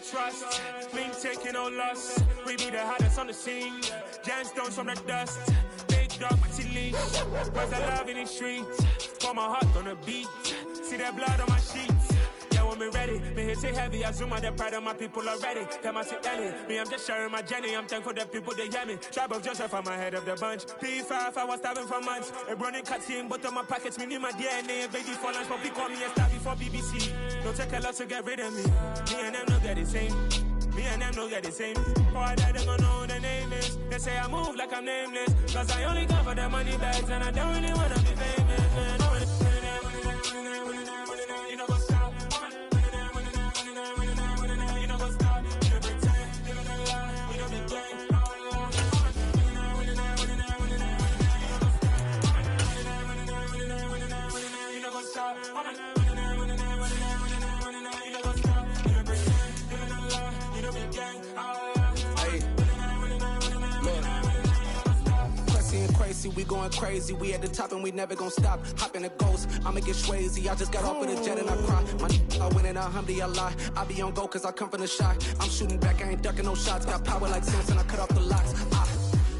trust. Been taking no loss. We be the hottest on the scene. Gemstones from the dust. Big dog, Matty leash. Where's the love in the streets? Pour my heart on the beat. See that blood on my sheets. Yeah, when me ready, me hit it heavy. I zoom out the pride of my people already. Them I see Ellie. Me, I'm just sharing my journey. I'm thankful the people they hear me. Tribe of Joseph, I'm ahead of the bunch. P5, I was starving for months. A running cut in, but on my pockets, me need my DNA. Baby for lunch, but call me a star before BBC. Don't take a lot to get rid of me. Me and them don't get the same. Me and them don't get the same. Boy, that they gonna know who the name is. They say I move like I'm nameless. Cause I only come for the money bags and I don't really wanna be famous, man. You know what's up? You know what's up? You know pretend, you know the lie, you know the game. You know what's up? We going crazy, we at the top and we never gonna stop. Hop in a ghost, I'ma get swayzy. I just got off of the jet and I cry. I win in a Humvee, I lie. I be on go cause I come from the shot. I'm shooting back, I ain't ducking no shots. Got power like Samson, I cut off the locks.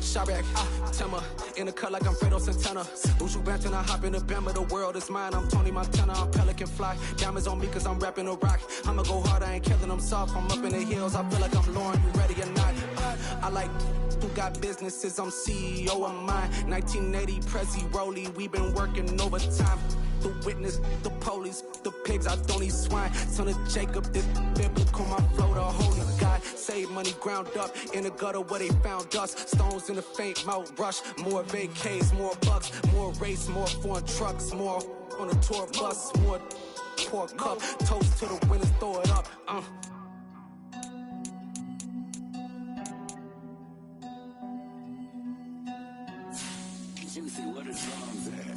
Shabak, Tema, in the cut like I'm Fredo Santana. Ushu Banton, I hop in the Bama, the world is mine. I'm Tony Montana, I'm Pelican Fly. Diamonds on me cause I'm rapping a rock. I'ma go hard, I ain't killing them soft. I'm up in the hills, I feel like I'm Lauren, you ready or not? I like who got businesses, I'm CEO of mine. 1980 Prezi Rolly, we been working overtime. The witness, the police, the pigs, I don't eat swine. Son of Jacob, this biblical, my flow, the holy God. Save money ground up in the gutter where they found us. Stones in the faint mouth rush. More vacays, more bucks, more race, more foreign trucks, more on a tour bus, more pour cup. Toast to the winners, throw it up. Juicy, what is wrong there?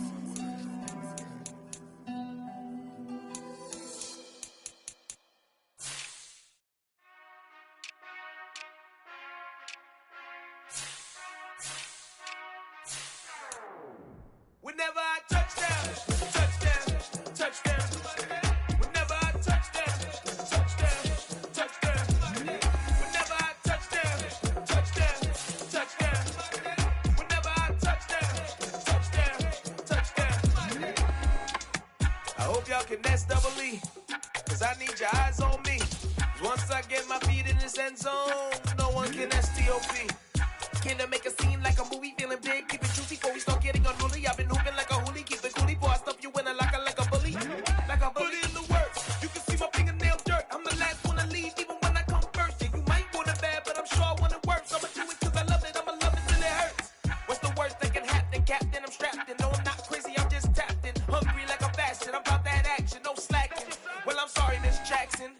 Whenever I touchdown, touchdown, touchdown. Whenever I touchdown, touchdown, touchdown. Whenever I touchdown, touchdown, touchdown. Whenever I touchdown, touchdown. I hope y'all can SWE, cause I need your eyes on me. Once I get my feet in this end zone, no one can STOP. Killer make a scene like a movie, feeling big, keep it juicy before we start getting unruly. I've been hooping like a hoolie, keep it coolie, before I stuff you in a locker like a bully. Like a bully in the works, you can see my fingernail dirt. I'm the last one to leave, even when I come first. Yeah, you might want it bad, but I'm sure I want it worse. I'ma do it cause I love it, I'ma love it till it hurts. What's the worst that can happen, Captain? I'm strapped in, no I'm not crazy, I'm just tapped in. Hungry like a fashion, I'm about that action, no slacking. Well, I'm sorry, Miss Jackson.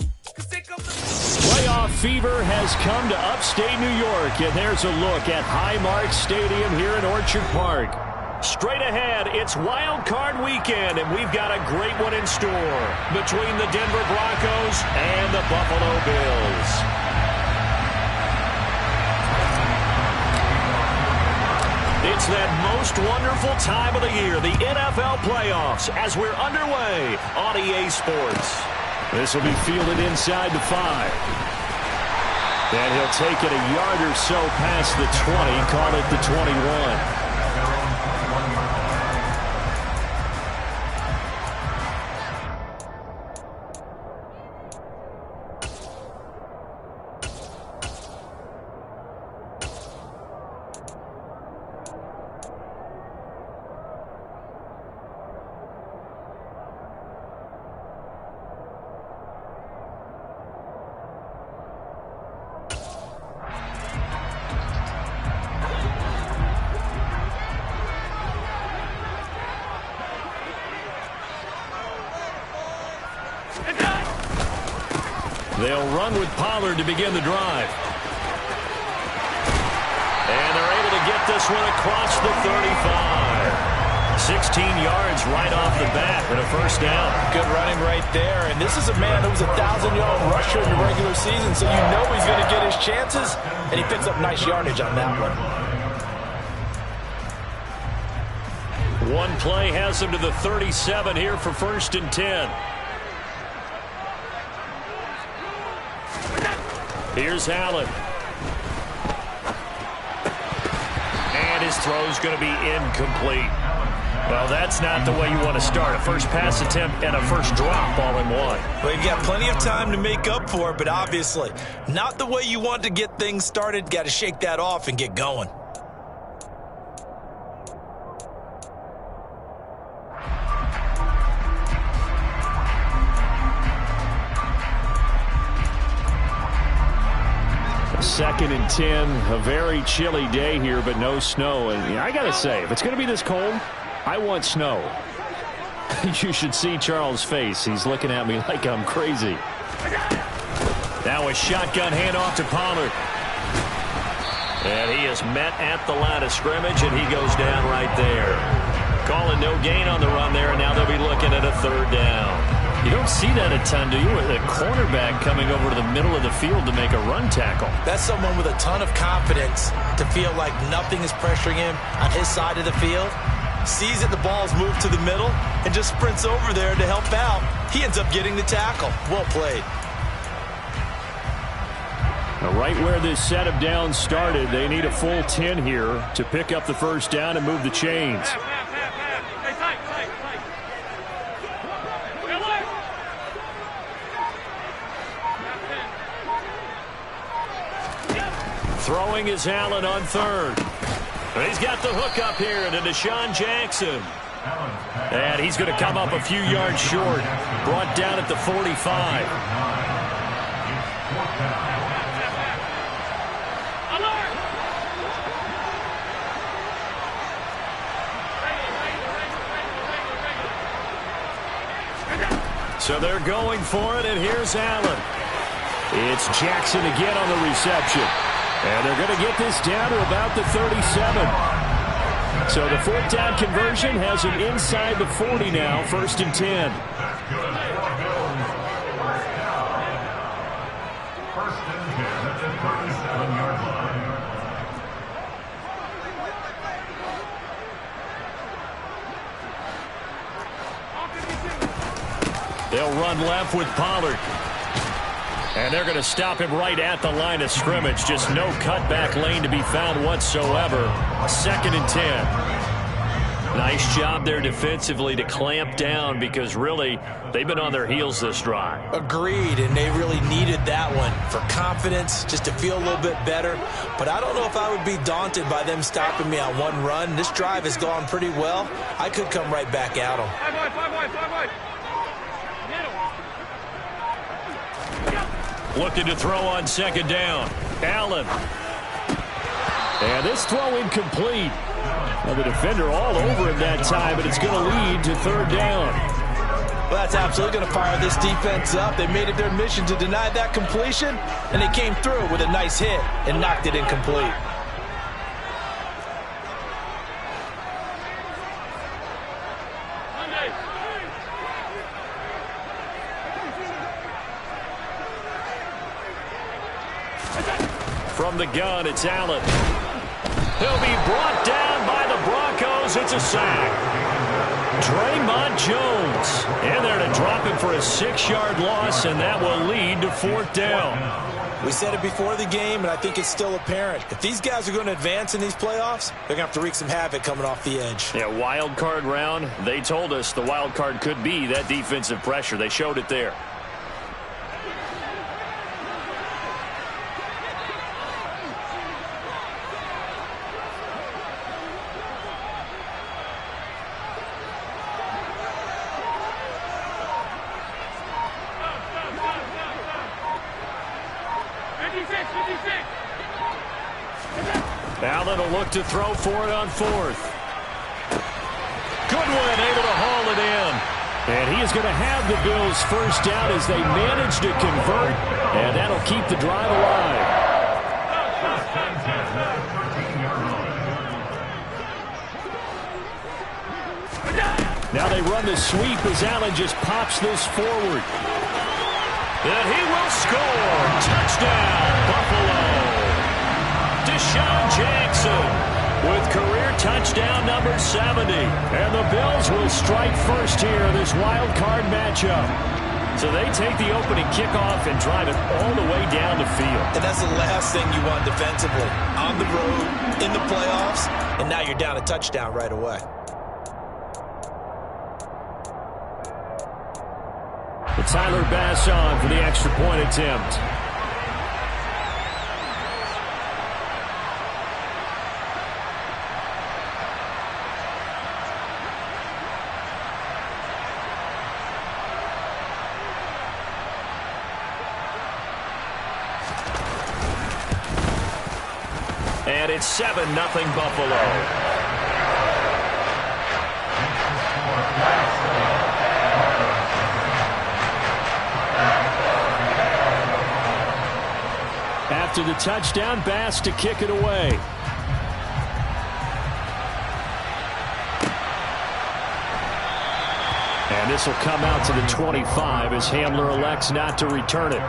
Playoff fever has come to upstate New York, and there's a look at Highmark Stadium here in Orchard Park. Straight ahead, it's Wild Card Weekend, and we've got a great one in store between the Denver Broncos and the Buffalo Bills. It's that most wonderful time of the year, the NFL playoffs, as we're underway on EA Sports. This will be fielded inside the 5. And he'll take it a yard or so past the 20, call it the 21. They'll run with Pollard to begin the drive. And they're able to get this one across the 35. 16 yards right off the bat and a first down. Good running right there. And this is a man who was a 1,000-yard rusher in the regular season, so you know he's going to get his chances, and he picks up nice yardage on that one. One play has him to the 37 here for 1st and 10. Here's Allen. And his throw's going to be incomplete. Well, that's not the way you want to start. A first pass attempt and a first drop all in one. Well, you've got plenty of time to make up for it, but obviously not the way you want to get things started. Got to shake that off and get going. Second and 10, a very chilly day here, but no snow. And I got to say, if it's going to be this cold, I want snow. You should see Charles' face. He's looking at me like I'm crazy. Now a shotgun handoff to Pollard. And he is met at the line of scrimmage, and he goes down right there. Calling no gain on the run there, and now they'll be looking at a third down. You don't see that a ton, do you? With a cornerback coming over to the middle of the field to make a run tackle. That's someone with a ton of confidence to feel like nothing is pressuring him on his side of the field. Sees that the ball's moved to the middle and just sprints over there to help out. He ends up getting the tackle. Well played. Now, right where this set of downs started, they need a full 10 here to pick up the first down and move the chains. Throwing is Allen on third. He's got the hook up here to Deshaun Jackson. And he's going to come up a few yards short. Brought down at the 45. So they're going for it, and here's Allen. It's Jackson again on the reception. And they're going to get this down to about the 37. So the fourth down conversion has him inside the 40 now, 1st and 10. They'll run left with Pollard. And they're going to stop him right at the line of scrimmage. Just no cutback lane to be found whatsoever. 2nd and 10. Nice job there defensively to clamp down because really they've been on their heels this drive. Agreed, and they really needed that one for confidence, just to feel a little bit better. But I don't know if I would be daunted by them stopping me on one run. This drive has gone pretty well. I could come right back at them. Looking to throw on 2nd down. Allen. And this throw incomplete. Well, the defender all over him that time, but it's going to lead to 3rd down. Well, that's absolutely going to fire this defense up. They made it their mission to deny that completion, and they came through with a nice hit and knocked it incomplete. From the gun, it's Allen. He'll be brought down by the Broncos. It's a sack. Draymond Jones in there to drop him for a 6-yard loss, and that will lead to 4th down. We said it before the game, and I think it's still apparent. If these guys are going to advance in these playoffs, they're going to have to wreak some havoc coming off the edge. Yeah, wild card round. They told us the wild card could be that defensive pressure. They showed it there. Allen will look to throw for it on 4th. Goodwin able to haul it in. And he is going to have the Bills' first down as they manage to convert. And that'll keep the drive alive. Now they run the sweep as Allen just pops this forward. And he will score. Touchdown, Buffalo. Deshaun Jackson with career touchdown number 70. And the Bills will strike first here in this wild card matchup. So they take the opening kickoff and drive it all the way down the field. And that's the last thing you want defensively. On the road, in the playoffs, and now you're down a touchdown right away. But Tyler Bass on for the extra point attempt. And it's 7-0 Buffalo. After the touchdown, Bass to kick it away. And this will come out to the 25 as Hamler elects not to return it.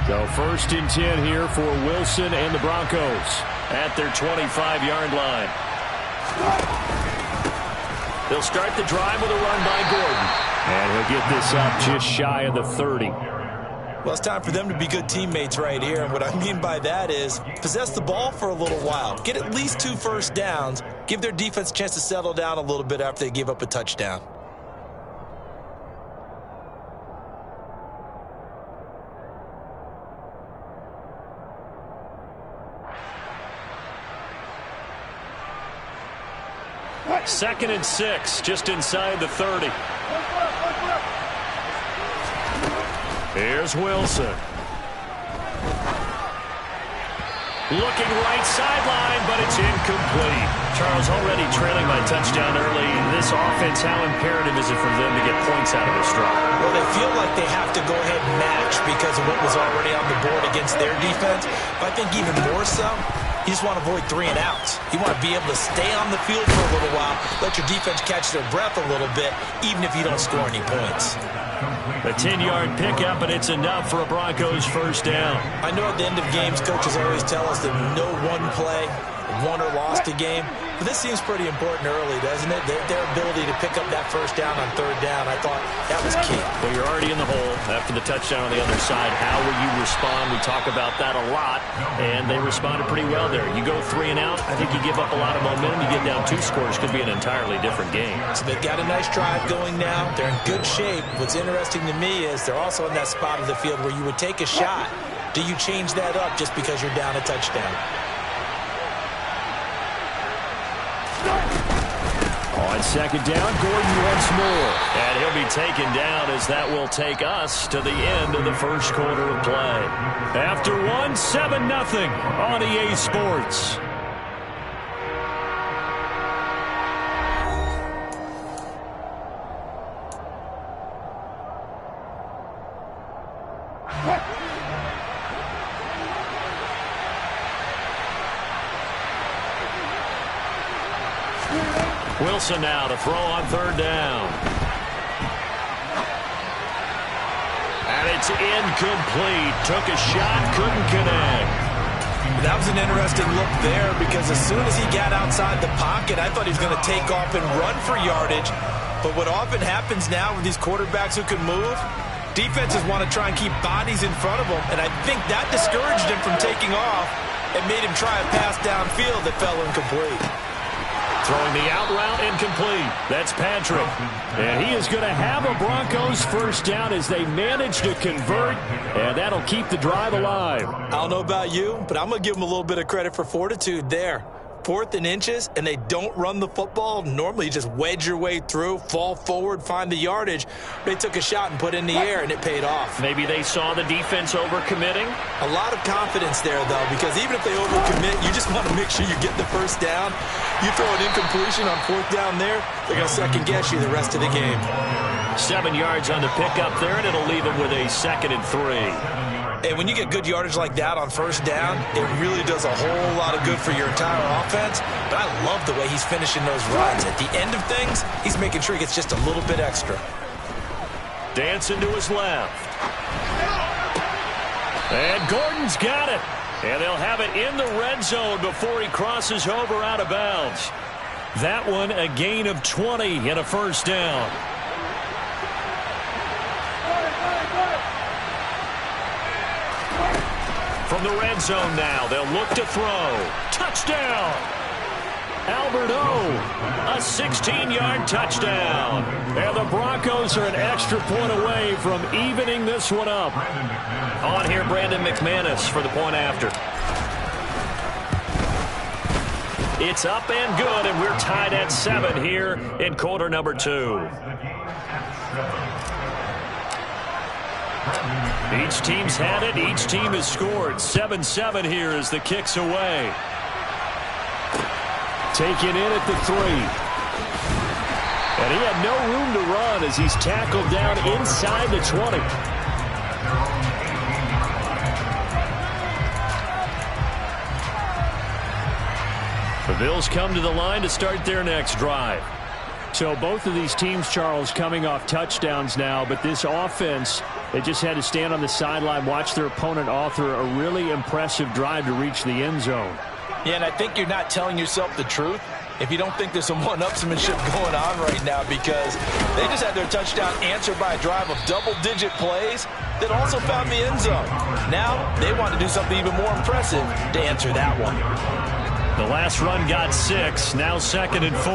So 1st and 10 here for Wilson and the Broncos at their 25-yard line. They'll start the drive with a run by Gordon. And he'll get this up just shy of the 30. Well, it's time for them to be good teammates right here. And what I mean by that is possess the ball for a little while. Get at least 2 first downs. Give their defense a chance to settle down a little bit after they give up a touchdown. Second and 6, just inside the 30. Here's Wilson. Looking right sideline, but it's incomplete. Charles, already trailing by touchdown early. This offense, how imperative is it for them to get points out of this drive? Well, they feel like they have to go ahead and match because of what was already on the board against their defense. But I think even more so, you just want to avoid 3 and outs. You want to be able to stay on the field for a little while, let your defense catch their breath a little bit, even if you don't score any points. A 10-yard pickup, and it's enough for a Broncos first down. I know at the end of games, coaches always tell us that no one play won or lost a game. But this seems pretty important early, doesn't it? Their ability to pick up that first down on 3rd down, I thought that was key. Well, you're already in the hole after the touchdown on the other side. How will you respond? We talk about that a lot, and they responded pretty well there. You go 3 and out, I think you give up a lot of momentum. You get down 2 scores, could be an entirely different game. So they've got a nice drive going now. They're in good shape. What's interesting to me is they're also in that spot of the field where you would take a shot. Do you change that up just because you're down a touchdown? On 2nd down, Gordon once more. And he'll be taken down as that will take us to the end of the first quarter of play. After 1, 7-0 on EA Sports. Wilson now to throw on 3rd down. And it's incomplete. Took a shot, couldn't connect. That was an interesting look there because as soon as he got outside the pocket, I thought he was going to take off and run for yardage. But what often happens now with these quarterbacks who can move, defenses want to try and keep bodies in front of them. And I think that discouraged him from taking off and made him try a pass downfield that fell incomplete. Throwing the out route incomplete. That's Patrick. And he is going to have a Broncos first down as they manage to convert, and that'll keep the drive alive. I don't know about you, but I'm going to give them a little bit of credit for fortitude there. 4th and inches, and they don't run the football. Normally, you just wedge your way through, fall forward, find the yardage. They took a shot and put it in the air, and it paid off. Maybe they saw the defense overcommitting. A lot of confidence there, though, because even if they overcommit, you just want to make sure you get the first down. You throw an incompletion on 4th down there, they're going to second-guess you the rest of the game. 7 yards on the pickup there, and it'll leave them with a 2nd and 3. And when you get good yardage like that on first down, it really does a whole lot of good for your entire offense. But I love the way he's finishing those runs. At the end of things, he's making sure he gets just a little bit extra. Dancing to his left. And Gordon's got it. And they'll have it in the red zone before he crosses over out of bounds. That one a gain of 20 and a first down. From the red zone now, they'll look to throw. Touchdown! Albert O, a 16-yard touchdown. And the Broncos are an extra point away from evening this one up. On here, Brandon McManus for the point after. It's up and good, and we're tied at 7 here in quarter number 2. Each team's had it. Each team has scored. 7-7 here as the kick's away. Taken in at the 3. And he had no room to run as he's tackled down inside the 20. The Bills come to the line to start their next drive. So both of these teams, Charles, coming off touchdowns now, but this offense, they just had to stand on the sideline, watch their opponent author a really impressive drive to reach the end zone. Yeah, and I think you're not telling yourself the truth if you don't think there's some one-upsmanship going on right now, because they just had their touchdown answered by a drive of double-digit plays that also found the end zone. Now they want to do something even more impressive to answer that one. The last run got 6, now 2nd and 4.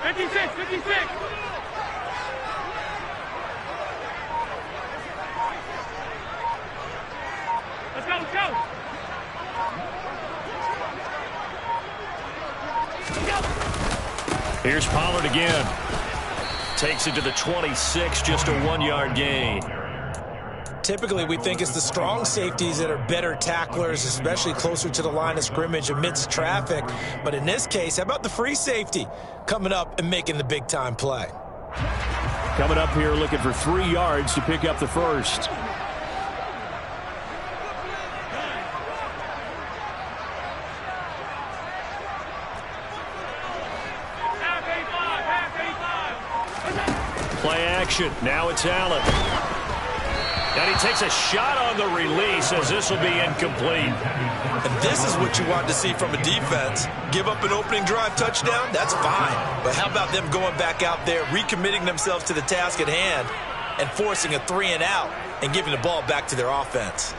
56, 56. Let's go, let's go. Here's Pollard again. Takes it to the 26, just a 1-yard gain. Typically, we think it's the strong safeties that are better tacklers, especially closer to the line of scrimmage amidst traffic. But in this case, how about the free safety coming up and making the big-time play? Coming up here looking for 3 yards to pick up the first. Play action. Now it's Allen. And he takes a shot on the release as this will be incomplete. And this is what you want to see from a defense. Give up an opening drive touchdown, that's fine. But how about them going back out there, recommitting themselves to the task at hand, and forcing a 3-and-out and giving the ball back to their offense?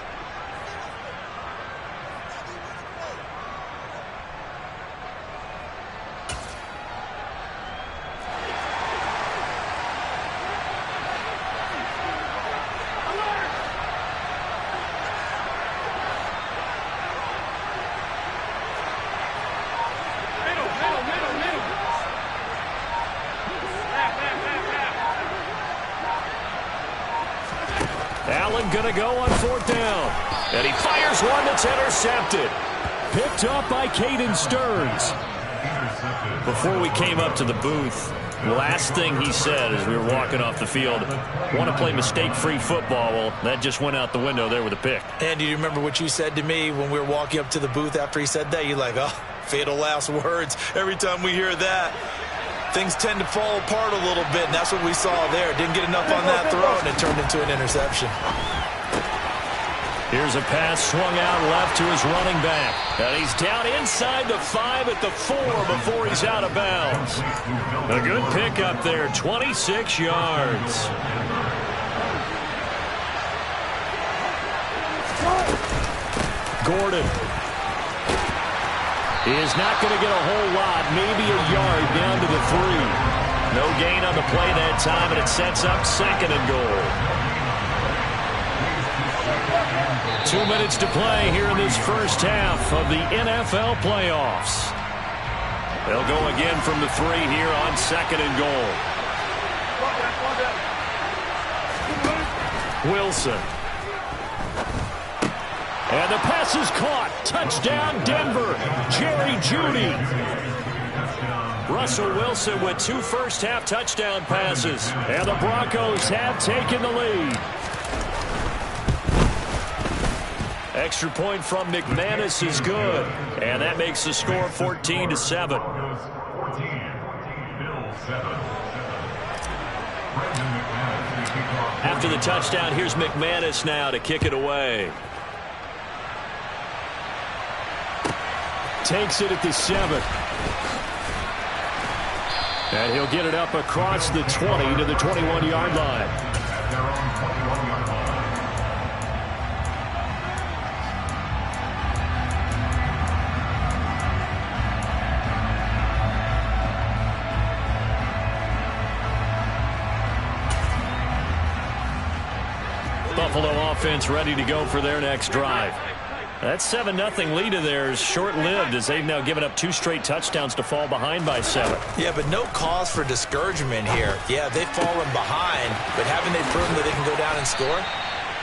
Allen going to go on 4th down. And he fires one that's intercepted. Picked up by Caden Stearns. Before we came up to the booth, last thing he said as we were walking off the field, want to play mistake-free football. Well, that just went out the window there with a pick. And do you remember what you said to me when we were walking up to the booth after he said that? You're like, oh, fatal last words. Every time we hear that, things tend to fall apart a little bit, and that's what we saw there. Didn't get enough on that throw, and it turned into an interception. Here's a pass swung out left to his running back. And he's down inside the 5 at the 4 before he's out of bounds. A good pickup there, 26 yards. Gordon is not going to get a whole lot, maybe a yard down to the 3. No gain on the play that time, and it sets up 2nd and goal. 2 minutes to play here in this first half of the NFL playoffs. They'll go again from the 3 here on 2nd and goal. Wilson. And the pass is caught. Touchdown, Denver. Jerry Jeudy. Russell Wilson with 2 first-half touchdown passes. And the Broncos have taken the lead. Extra point from McManus is good. And that makes the score 14-7. After the touchdown, here's McManus now to kick it away. Takes it at the 7. And he'll get it up across the 20 to the 21-yard line. Buffalo offense ready to go for their next drive. That 7-0 lead of theirs short-lived as they've now given up 2 straight touchdowns to fall behind by 7. Yeah, but no cause for discouragement here. Yeah, they've fallen behind, but haven't they proven that they can go down and score?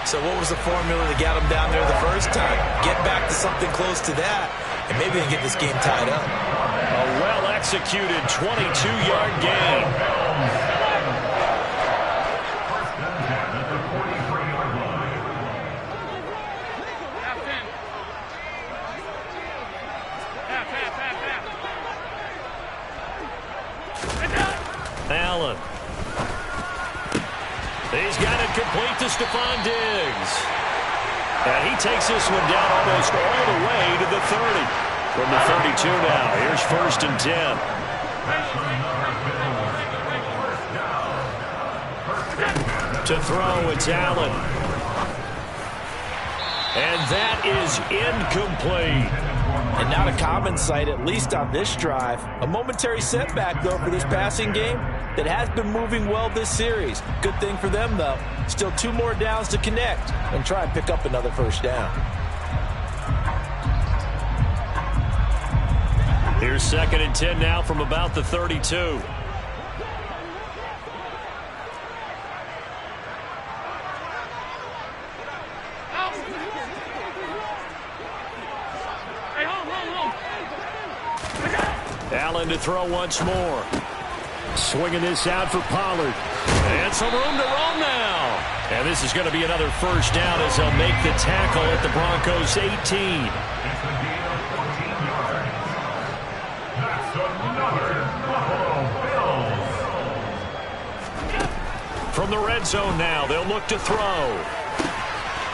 So what was the formula to get them down there the first time? Get back to something close to that, and maybe they can get this game tied up. A well-executed 22-yard gain. Allen. He's got it complete to Stephon Diggs. And he takes this one down almost all the way to the 30. From the 32 now, here's 1st and 10. To throw, it's Allen. And that is incomplete. And not a common sight, at least on this drive. A momentary setback, though, for this passing game that has been moving well this series. Good thing for them, though. Still 2 more downs to connect and try and pick up another first down. Here's 2nd and 10 now from about the 32. Allen to throw once more. Swinging this out for Pollard. And some room to roam now. And this is going to be another first down as they'll make the tackle at the Broncos' 18. From the red zone now, they'll look to throw.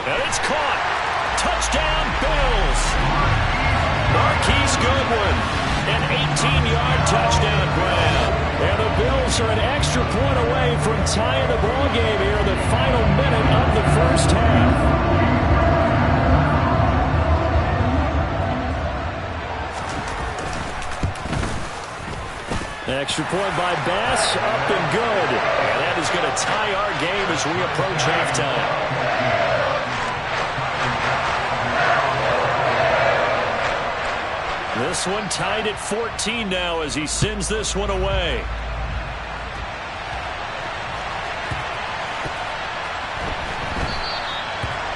And it's caught. Touchdown, Bills. Marquise Goodwin. An 18-yard touchdown grab. And the Bills are an extra point away from tying the ball game here in the final minute of the first half. Extra point by Bass, up and good. And that is going to tie our game as we approach halftime. This one tied at 14 now as he sends this one away.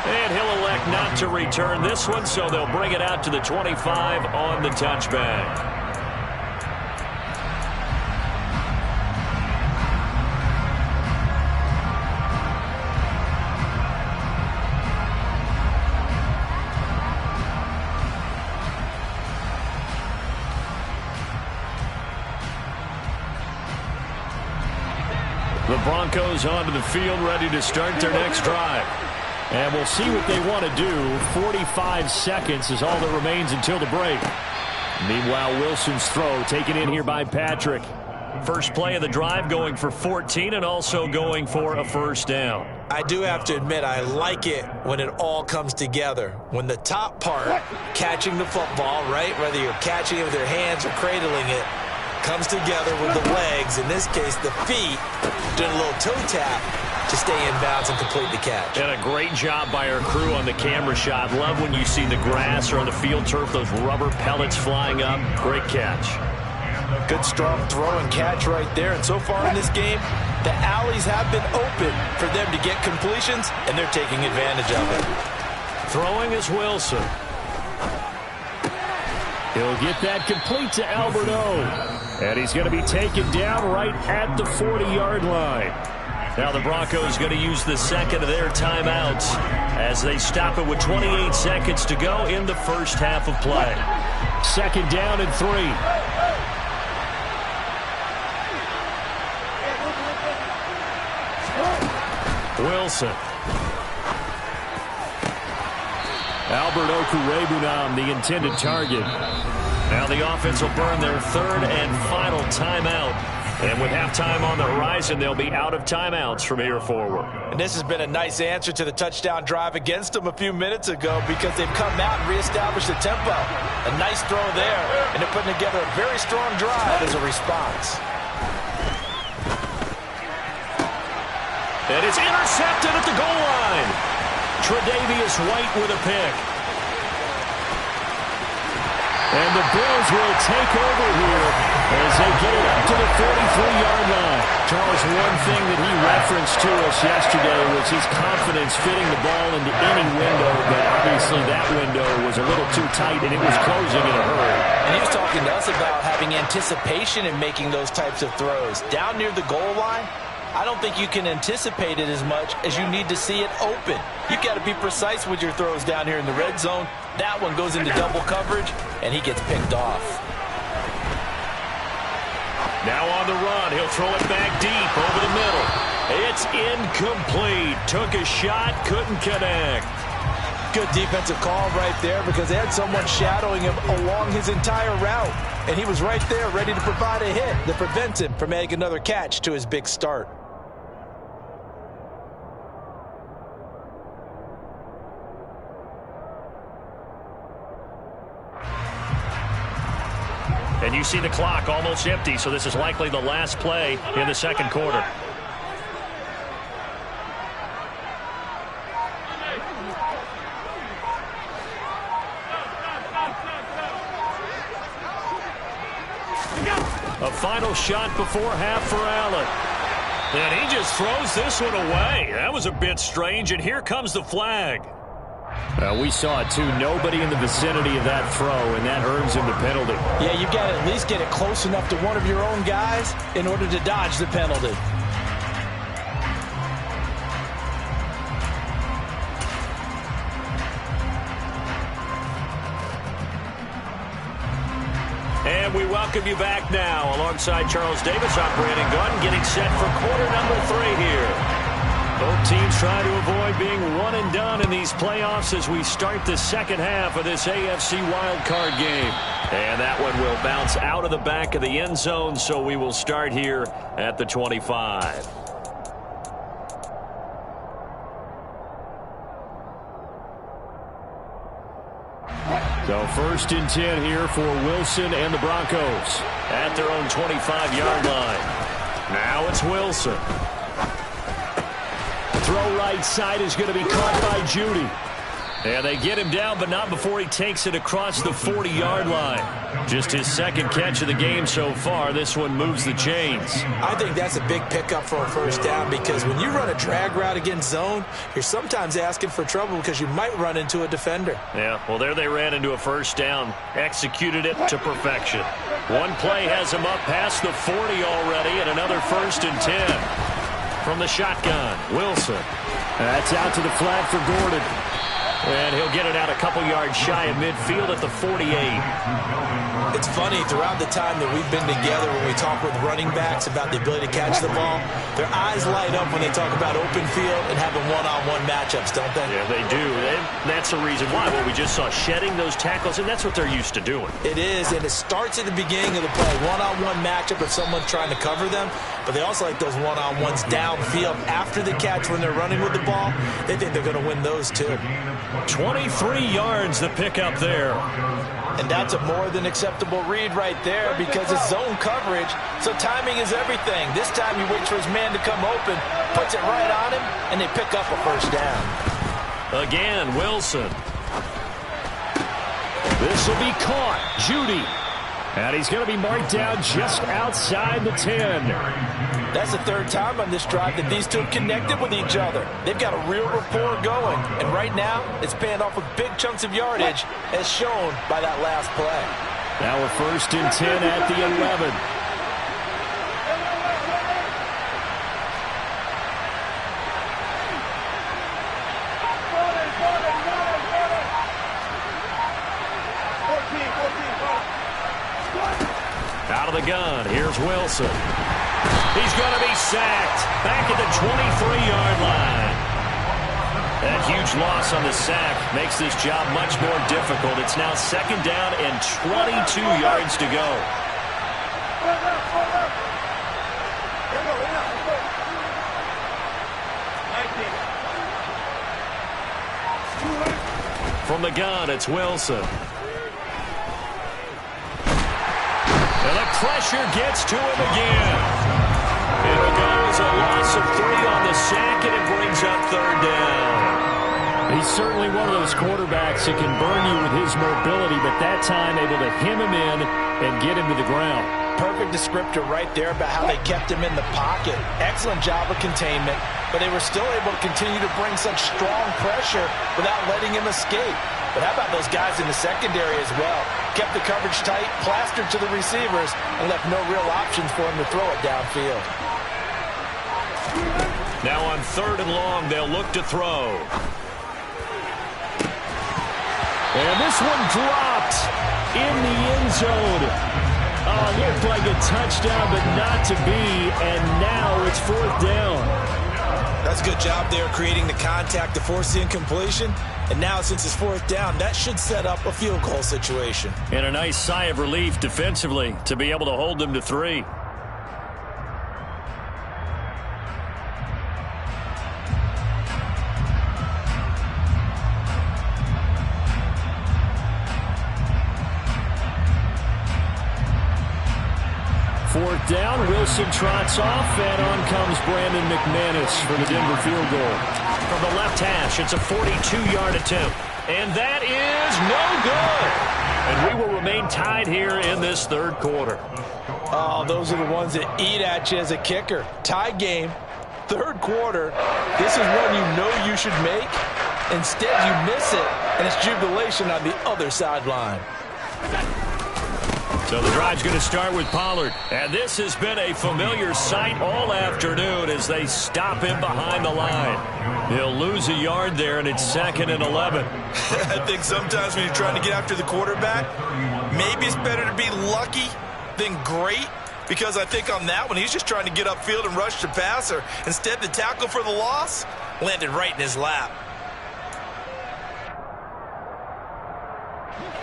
And he'll elect not to return this one, so they'll bring it out to the 25 on the touchback. The Broncos onto the field ready to start their next drive. And we'll see what they want to do. 45 seconds is all that remains until the break. Meanwhile, Wilson's throw taken in here by Patrick. First play of the drive going for 14 and also going for a first down. I do have to admit, I like it when it all comes together. When the top part, catching the football, right, whether you're catching it with your hands or cradling it, comes together with the legs, in this case the feet, doing a little toe tap to stay in bounds and complete the catch. And a great job by our crew on the camera shot. Love when you see the grass or on the field turf, those rubber pellets flying up. Great catch. Good strong throw and catch right there. And so far in this game, the alleys have been open for them to get completions, and they're taking advantage of it. Throwing is Wilson. He'll get that complete to Albert O. And he's going to be taken down right at the 40-yard line. Now the Broncos going to use the second of their timeouts as they stop it with 28 seconds to go in the first half of play. Second down and 3. Wilson. Albert Okwuegbunam, the intended target. Now the offense will burn their third and final timeout. And with halftime on the horizon, they'll be out of timeouts from here forward. And this has been a nice answer to the touchdown drive against them a few minutes ago because they've come out and reestablished the tempo. A nice throw there, and they're putting together a very strong drive as a response. And it's intercepted at the goal line. Tre'Davious White with a pick. And the Bills will take over here as they get it up to the 43-yard line. Charles, one thing that he referenced to us yesterday was his confidence fitting the ball into any window, but obviously that window was a little too tight and it was closing in a hurry. And he was talking to us about having anticipation in making those types of throws. Down near the goal line, I don't think you can anticipate it as much as you need to see it open. You've got to be precise with your throws down here in the red zone. That one goes into double coverage, and he gets picked off. Now on the run, he'll throw it back deep over the middle. It's incomplete. Took a shot, couldn't connect. Good defensive call right there because they had someone shadowing him along his entire route. And he was right there ready to provide a hit that prevents him from making another catch to his big start. And you see the clock almost empty, so this is likely the last play in the second quarter. A final shot before half for Allen. And he just throws this one away. That was a bit strange, and here comes the flag. We saw it, too. Nobody in the vicinity of that throw, and that earns him the penalty. Yeah, you've got to at least get it close enough to one of your own guys in order to dodge the penalty. And we welcome you back now alongside Charles Davis. I'm Brandon Gunn getting set for quarter number 3 here. Both teams trying to avoid being one and done in these playoffs as we start the second half of this AFC wildcard game. And that one will bounce out of the back of the end zone, so we will start here at the 25. So first and 10 here for Wilson and the Broncos at their own 25-yard line. Now it's Wilson. Throw right side is going to be caught by Judy. And they get him down, but not before he takes it across the 40-yard line. Just his second catch of the game so far. This one moves the chains. I think that's a big pickup for a first down because when you run a drag route against zone, you're sometimes asking for trouble because you might run into a defender. Yeah, well, there they ran into a first down. Executed it to perfection. One play has him up past the 40 already, and another first and 10. From the shotgun, Wilson. That's out to the flat for Gordon. And he'll get it out a couple yards shy of midfield at the 48. It's funny, throughout the time that we've been together when we talk with running backs about the ability to catch the ball, their eyes light up when they talk about open field and having one-on-one matchups, don't they? Yeah, they do. That's the reason why. Well, we just saw shedding those tackles, and that's what they're used to doing. It is, and it starts at the beginning of the play. One-on-one matchup if someone's trying to cover them, but they also like those one-on-ones downfield after the catch when they're running with the ball. They think they're going to win those, too. 23 yards the pickup there. And that's a more than acceptable read right there because it's zone coverage, so timing is everything. This time he waits for his man to come open, puts it right on him, and they pick up a first down. Again, Wilson. This will be caught. Judy. And he's going to be marked down just outside the 10. That's the third time on this drive that these two have connected with each other. They've got a real rapport going. And right now, it's paying off with big chunks of yardage as shown by that last play. Now we're 1st and 10 at the 11. Out of the gun, here's Wilson. He's going to be sacked back at the 23-yard line. That huge loss on the sack makes this job much more difficult. It's now 2nd down and 22 yards to go. From the gun, it's Wilson. And the pressure gets to him again. And it goes a loss of 3 on the sack, and it brings up 3rd down. He's certainly one of those quarterbacks that can burn you with his mobility, but that time able to hem him in and get him to the ground. Perfect descriptor right there about how they kept him in the pocket. Excellent job of containment, but they were still able to continue to bring such strong pressure without letting him escape. But how about those guys in the secondary as well? Kept the coverage tight, plastered to the receivers, and left no real options for him to throw it downfield. Now on 3rd and long, they'll look to throw. And this one dropped in the end zone. Looked like a touchdown, but not to be, and now it's 4th down. That's a good job there creating the contact to force the incompletion. And now since it's 4th down, that should set up a field goal situation. And a nice sigh of relief defensively to be able to hold them to 3. Fourth down, Wilson trots off, and on comes Brandon McManus for the Denver field goal. From the left hash, it's a 42-yard attempt, and that is no good. And we will remain tied here in this 3rd quarter. Oh, those are the ones that eat at you as a kicker. Tie game, 3rd quarter. This is one you know you should make. Instead, you miss it, and it's jubilation on the other sideline. So the drive's going to start with Pollard. And this has been a familiar sight all afternoon as they stop him behind the line. He'll lose a yard there, and it's 2nd and 11. I think sometimes when you're trying to get after the quarterback, maybe it's better to be lucky than great. Because I think on that one, he's just trying to get upfield and rush the passer. Instead, the tackle for the loss landed right in his lap.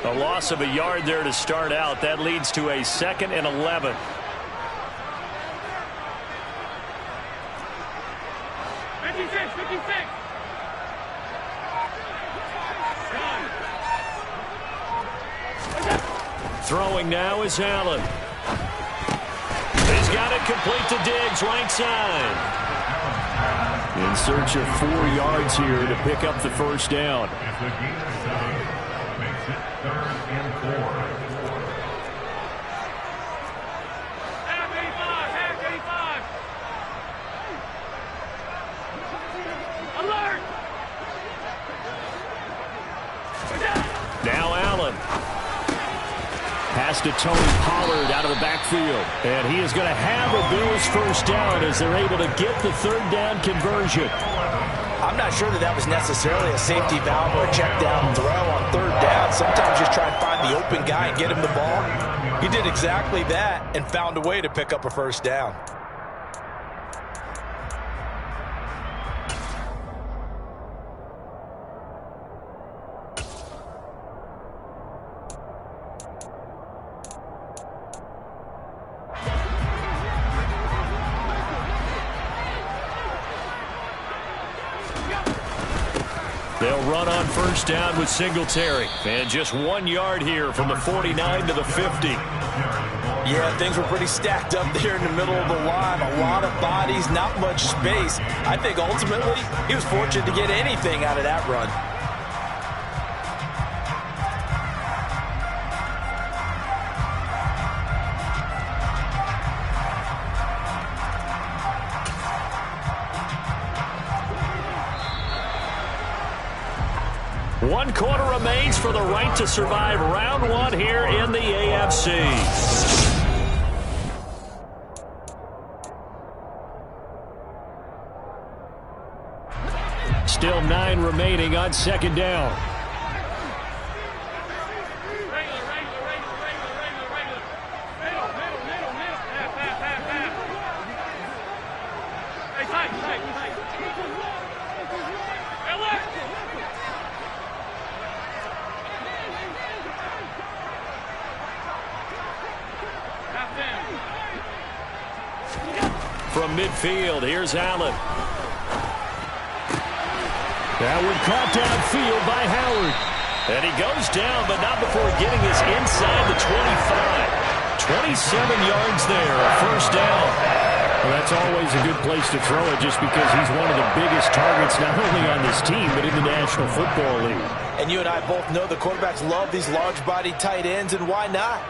A loss of a yard there to start out. That leads to a 2nd and 11. Throwing now is Allen. He's got it complete to Diggs, right side. In search of 4 yards here to pick up the 1st down. Now Allen. Pass to Tony Pollard out of the backfield. And he is going to have a Bills 1st down as they're able to get the 3rd down conversion. I'm not sure that was necessarily a safety valve or a check down throw on 3rd down. Sometimes just try and find the open guy and get him the ball. He did exactly that and found a way to pick up a 1st down. They'll run on 1st down with Singletary. And just 1 yard here from the 49 to the 50. Yeah, things were pretty stacked up there in the middle of the line. A lot of bodies, not much space. I think ultimately he was fortunate to get anything out of that run. 1 quarter remains for the right to survive round 1 here in the AFC. Still 9 remaining on 2nd down. From midfield, here's Allen. That one caught downfield by Howard. And he goes down, but not before getting us inside the 25. 27 yards there, a first down. Well, that's always a good place to throw it just because he's one of the biggest targets not only on this team but in the National Football League. And you and I both know the quarterbacks love these large-bodied tight ends, and why not?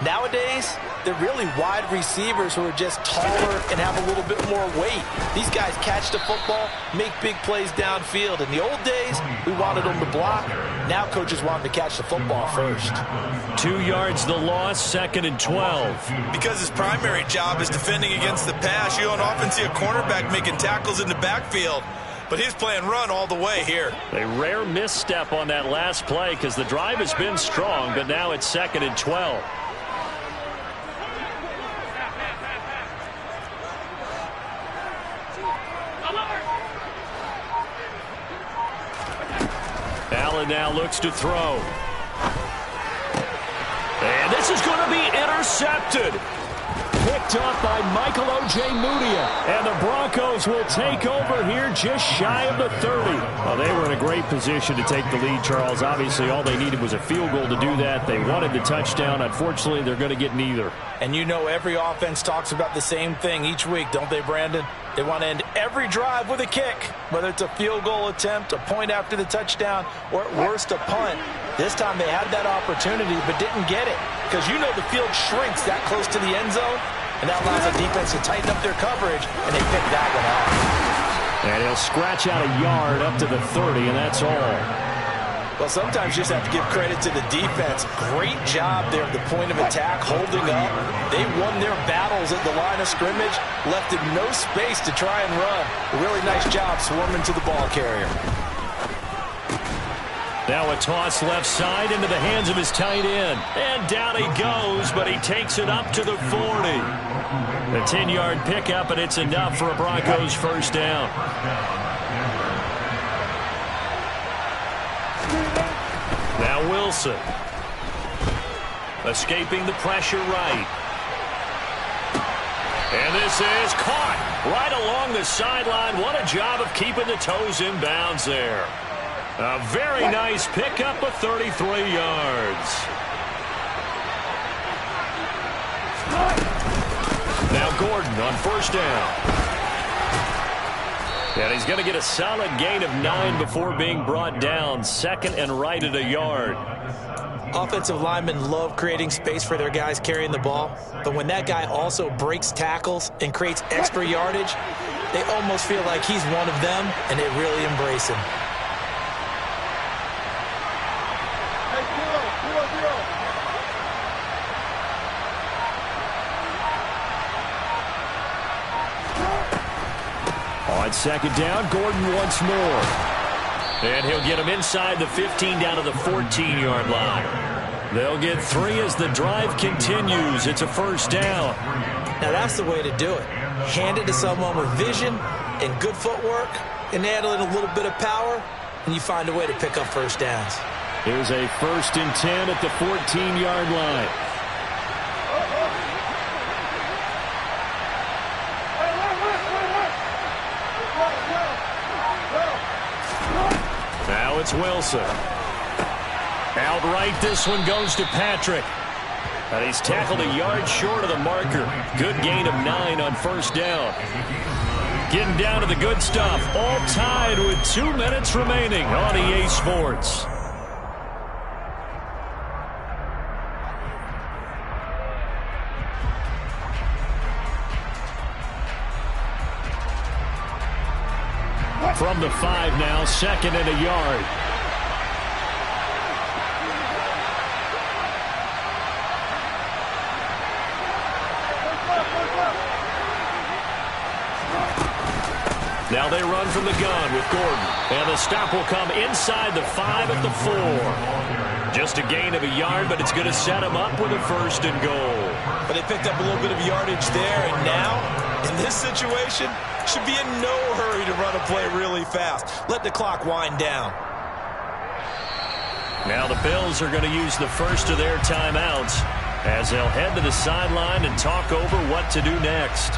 Nowadays, they're really wide receivers who are just taller and have a little bit more weight. These guys catch the football, make big plays downfield. In the old days, we wanted them to block. Now coaches want them to catch the football first. 2 yards the loss, 2nd and 12. Because his primary job is defending against the pass, you don't often see a cornerback making tackles in the backfield. But he's playing run all the way here. A rare misstep on that last play because the drive has been strong, but now it's 2nd and 12. Allen now looks to throw. And this is going to be intercepted. Picked up by Michael Ojemudia. And the Broncos will take over here just shy of the 30. Well, they were in a great position to take the lead, Charles. Obviously, all they needed was a field goal to do that. They wanted the touchdown. Unfortunately, they're going to get neither. And you know every offense talks about the same thing each week, don't they, Brandon? They want to end every drive with a kick, whether it's a field goal attempt, a point after the touchdown, or at worst a punt. This time they had that opportunity but didn't get it because you know the field shrinks that close to the end zone, and that allows the defense to tighten up their coverage, and they pick that one off. And he'll scratch out a yard up to the 30, and that's all. Well, sometimes you just have to give credit to the defense. Great job there at the point of attack, holding up. They won their battles at the line of scrimmage, left it no space to try and run. A really nice job swarming to the ball carrier. Now a toss left side into the hands of his tight end. And down he goes, but he takes it up to the 40. A 10-yard pickup, and it's enough for a Broncos first down. Now Wilson. Escaping the pressure right. And this is caught right along the sideline. What a job of keeping the toes in bounds there. A very nice pickup of 33 yards. Now Gordon on first down. And he's going to get a solid gain of 9 before being brought down. 2nd and right at a yard. Offensive linemen love creating space for their guys carrying the ball. But when that guy also breaks tackles and creates extra yardage, they almost feel like he's one of them, and they really embrace him. On 2nd down, Gordon once more. And he'll get him inside the 15 down to the 14-yard line. They'll get 3 as the drive continues. It's a first down. Now that's the way to do it. Hand it to someone with vision and good footwork and add in a little bit of power, and you find a way to pick up first downs. Here's a 1st and 10 at the 14-yard line. Now it's Wilson. Outright, this one goes to Patrick. And he's tackled a yard short of the marker. Good gain of 9 on first down. Getting down to the good stuff. All tied with 2 minutes remaining on EA Sports. From the 5 now, 2nd and a yard. Now they run from the gun with Gordon. And the stop will come inside the 5 at the 4. Just a gain of a yard, but it's going to set him up with a 1st and goal. But they picked up a little bit of yardage there, and now, in this situation, should be in no hurry to run a play really fast. Let the clock wind down. Now the Bills are going to use the first of their timeouts as they'll head to the sideline and talk over what to do next.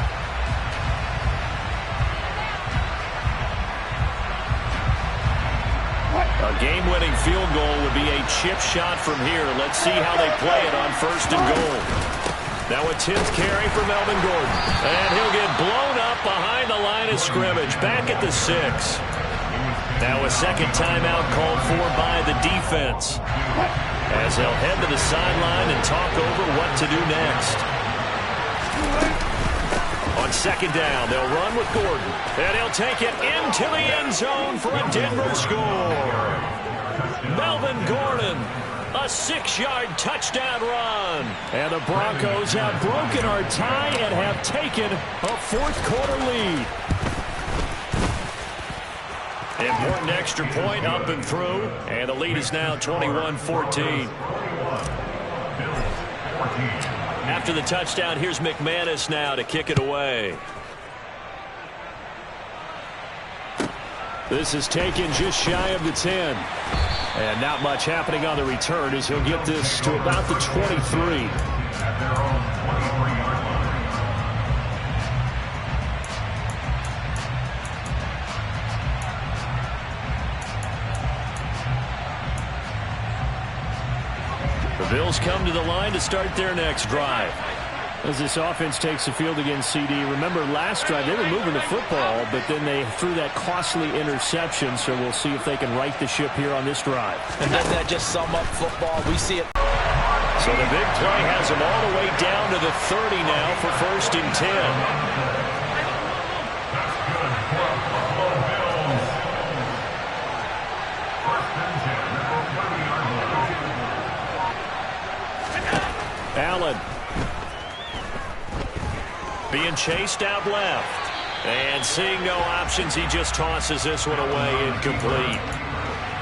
A game-winning field goal would be a chip shot from here. Let's see how they play it on 1st and goal. Now a 10th carry for Melvin Gordon. And he'll get blown up behind the line of scrimmage. Back at the 6. Now a second timeout called for by the defense as they'll head to the sideline and talk over what to do next. On 2nd down, they'll run with Gordon. And he'll take it into the end zone for a Denver score. Melvin Gordon, a 6-yard touchdown run. And the Broncos have broken our tie and have taken a 4th-quarter lead. Important extra point up and through, and the lead is now 21-14. After the touchdown, here's McManus now to kick it away. This is taken just shy of the 10. And not much happening on the return as he'll get this to about the 23. The Bills come to the line to start their next drive. As this offense takes the field against CD, remember last drive they were moving the football, but then they threw that costly interception, so we'll see if they can right the ship here on this drive. And doesn't that just sum up football? We see it. So the big play has them all the way down to the 30 now for 1st and 10. Allen being chased out left. And seeing no options, he just tosses this one away incomplete.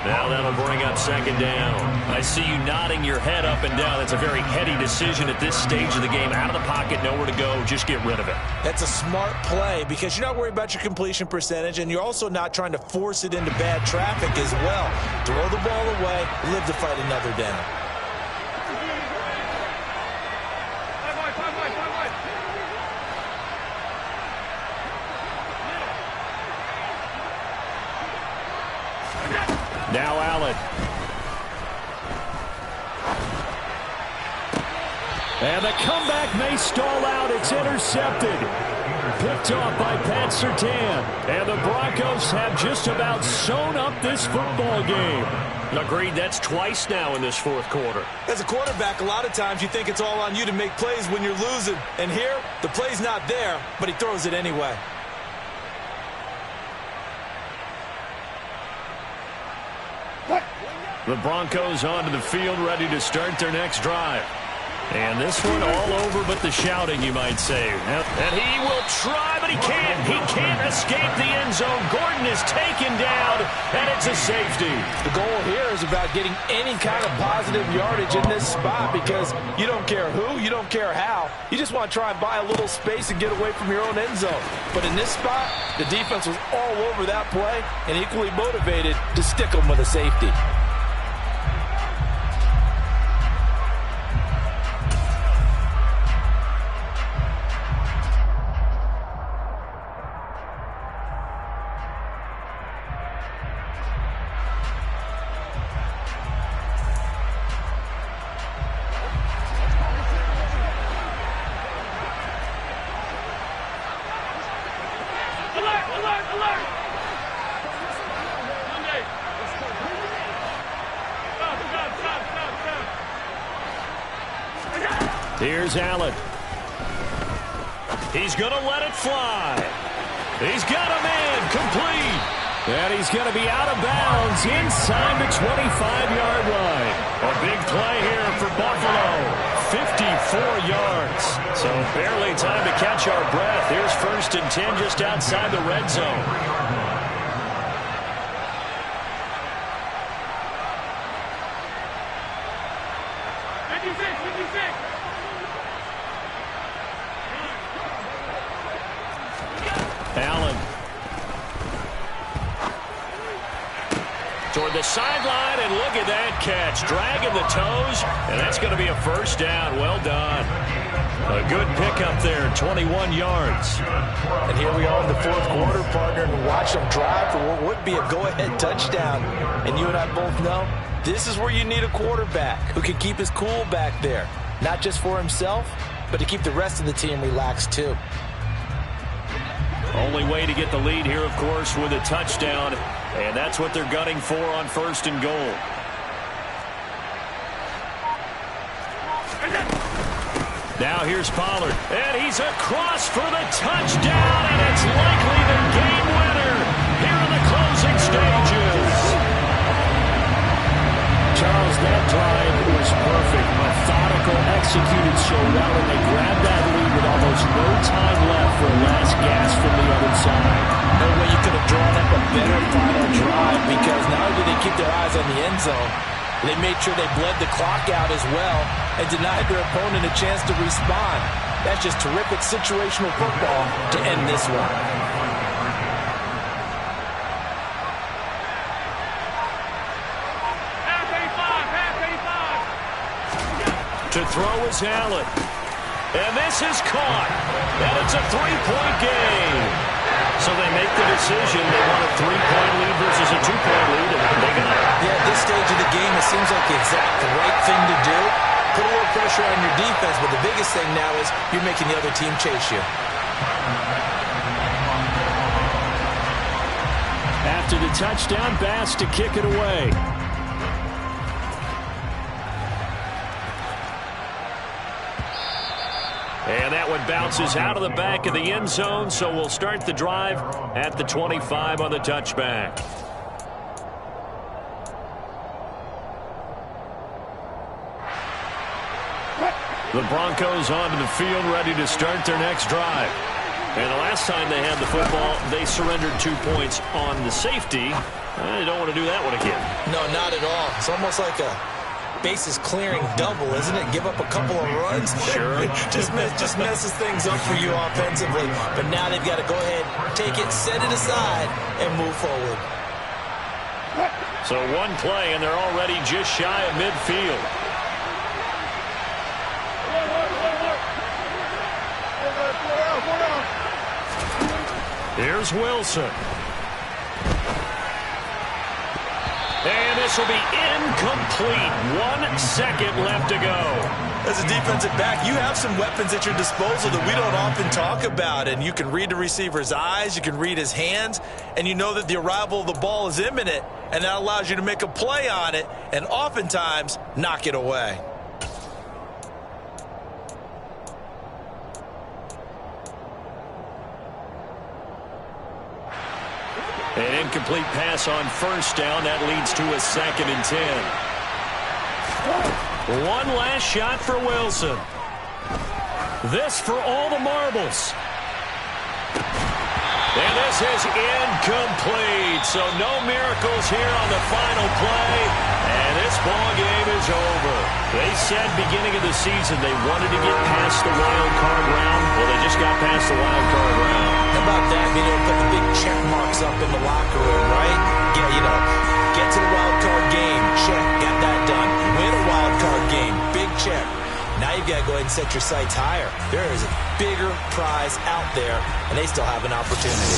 Now that'll bring up 2nd down. I see you nodding your head up and down. That's a very heady decision at this stage of the game. Out of the pocket, nowhere to go. Just get rid of it. That's a smart play because you're not worried about your completion percentage, and you're also not trying to force it into bad traffic as well. Throw the ball away, live to fight another down. Now Allen. And the comeback may stall out. It's intercepted. Picked off by Pat Surtain. And the Broncos have just about sewn up this football game. Agreed, that's twice now in this 4th quarter. As a quarterback, a lot of times you think it's all on you to make plays when you're losing. And here, the play's not there, but he throws it anyway. The Broncos onto the field, ready to start their next drive. And this one all over but the shouting, you might say. And he will try, but he can't. He can't escape the end zone. Gordon is taken down, and it's a safety. The goal here is about getting any kind of positive yardage in this spot because you don't care who, you don't care how. You just want to try and buy a little space and get away from your own end zone. But in this spot, the defense was all over that play and equally motivated to stick them with a safety. Here's Allen. He's going to let it fly. He's got a man complete. And he's going to be out of bounds inside the 25-yard line. A big play here for Buffalo. 54 yards. So barely time to catch our breath. Here's 1st and 10 just outside the red zone. Allen. Toward the sideline, and look at that catch. Dragging the toes, and that's going to be a 1st down. Well done. A good pickup there, 21 yards. And here we are in the 4th quarter, partner, and watch them drive for what would be a go-ahead touchdown. And you and I both know this is where you need a quarterback who can keep his cool back there. Not just for himself, but to keep the rest of the team relaxed too. Only way to get the lead here, of course, with a touchdown. And that's what they're gunning for on 1st and goal. Now here's Pollard. And he's across for the touchdown. And it's likely the game winner here in the closing stages. Charles, that drive was perfect. Methodical, executed so well, and they grabbed that lead with almost no time left for a last gasp from the other side. No way you could have drawn up a better final drive, because not only did they keep their eyes on the end zone, they made sure they bled the clock out as well and denied their opponent a chance to respond. That's just terrific situational football to end this one. To throw is Allen. And this is caught. And it's a 3-point game. So they make the decision. They want a 3-point lead versus a 2-point lead, and they got it. Yeah, at this stage of the game, it seems like the exact right thing to do. Put a little pressure on your defense, but the biggest thing now is you're making the other team chase you. After the touchdown, Bass to kick it away. And that one bounces out of the back of the end zone, so we'll start the drive at the 25 on the touchback. The Broncos onto the field, ready to start their next drive. And the last time they had the football, they surrendered 2 points on the safety. They don't want to do that one again. No, not at all. It's almost like a bases clearing double, isn't it? Give up a couple of runs. Sure. just messes things up for you offensively. But now they've got to go ahead, take it, set it aside, and move forward. So one play, and they're already just shy of midfield. Here's Wilson. And this will be incomplete. 1 second left to go. As a defensive back, you have some weapons at your disposal that we don't often talk about. And you can read the receiver's eyes, you can read his hands, and you know that the arrival of the ball is imminent. And that allows you to make a play on it and oftentimes knock it away. An incomplete pass on 1st down. That leads to a 2nd and 10. One last shot for Wilson. This for all the marbles. And this is incomplete. So no miracles here on the final play. And this ball game is over. They said beginning of the season they wanted to get past the wild card round. Well, they just got past the wild card round. How about that? Being able to put the big check marks up in the locker room, right? Yeah, you know, get to the wild card game. Check. Got that done. Win a wild card game. Big check. Now you've got to go ahead and set your sights higher. There is a bigger prize out there, and they still have an opportunity.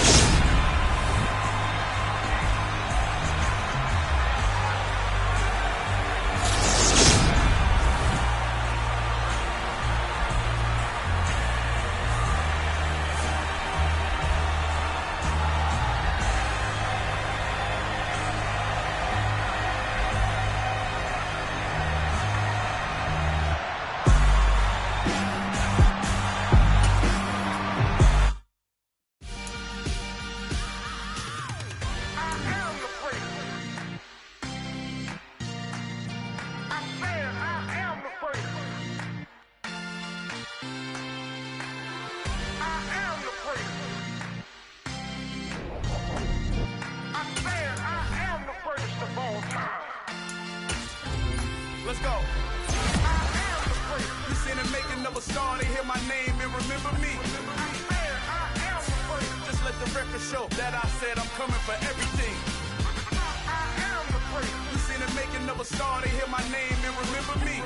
Let's go. You seen the making of a star, they hear my name and remember me. Just let the record show that I said I'm coming for everything. You seen the making of a star, they hear my name and remember me.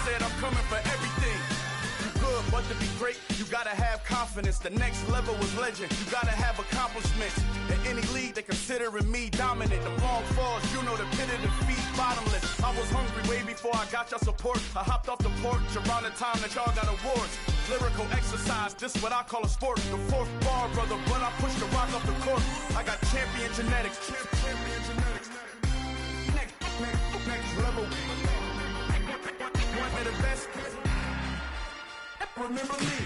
Said I'm coming for everything. You good, but to be great, you gotta have confidence. The next level was legend. You gotta have accomplishments. In any league, they considering me dominant. The long falls, you know the pit of defeat, bottomless. I was hungry way before I got your support. I hopped off the porch around the time that y'all got awards. Lyrical exercise, this what I call a sport. The fourth bar, brother, when I push the rock off the court. I got champion genetics. Next level. One of the best. Remember me.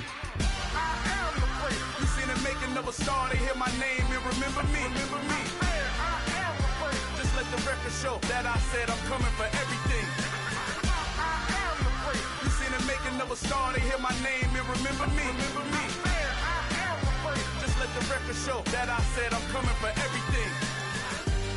I am the place. You seen the making of a star, they hear my name and remember me. Remember me. I am the place. Just let the record show that I said I'm coming for everything. I am the place. You seen the making of a star, they hear my name and remember me. Remember me. I am the place. Just let the record show that I said I'm coming for everything.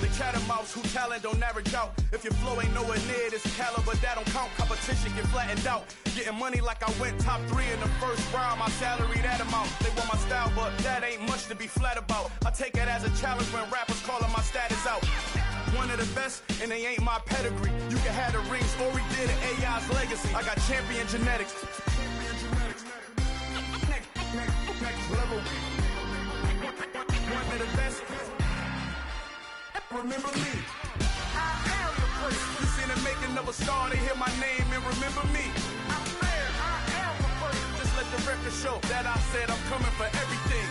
The chattermouths who talent don't average out. If your flow ain't nowhere near this caliber, that don't count. Competition get flattened out. Getting money like I went top 3 in the first round. My salary that amount. They want my style, but that ain't much to be flat about. I take it as a challenge when rappers calling my status out. One of the best, and they ain't my pedigree. You can have the rings, or we did it, AI's legacy. I got champion genetics. Next level. One of the best. Remember me. I am the place. You seen the making of a star, they hear my name and remember me. I'm there. I am the place. Just let the record show that I said I'm coming for everything.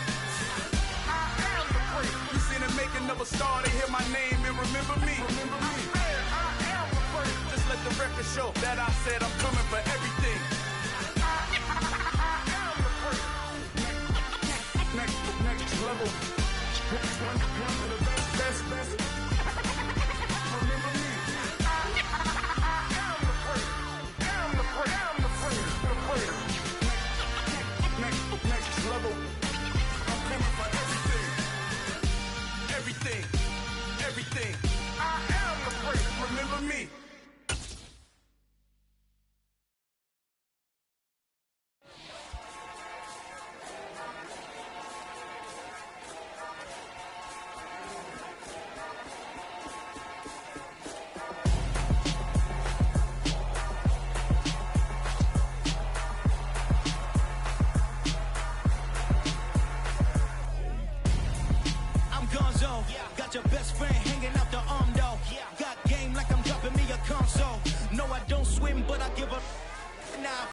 I am the place. You seen the making of a star, they hear my name and remember me. Remember me. I'm there. I am the place. Just let the record show that I said I'm coming for everything. I am the place. Next level. One of the best. Next level. I'm coming for everything. Everything. I am the place. Remember me. Got your best friend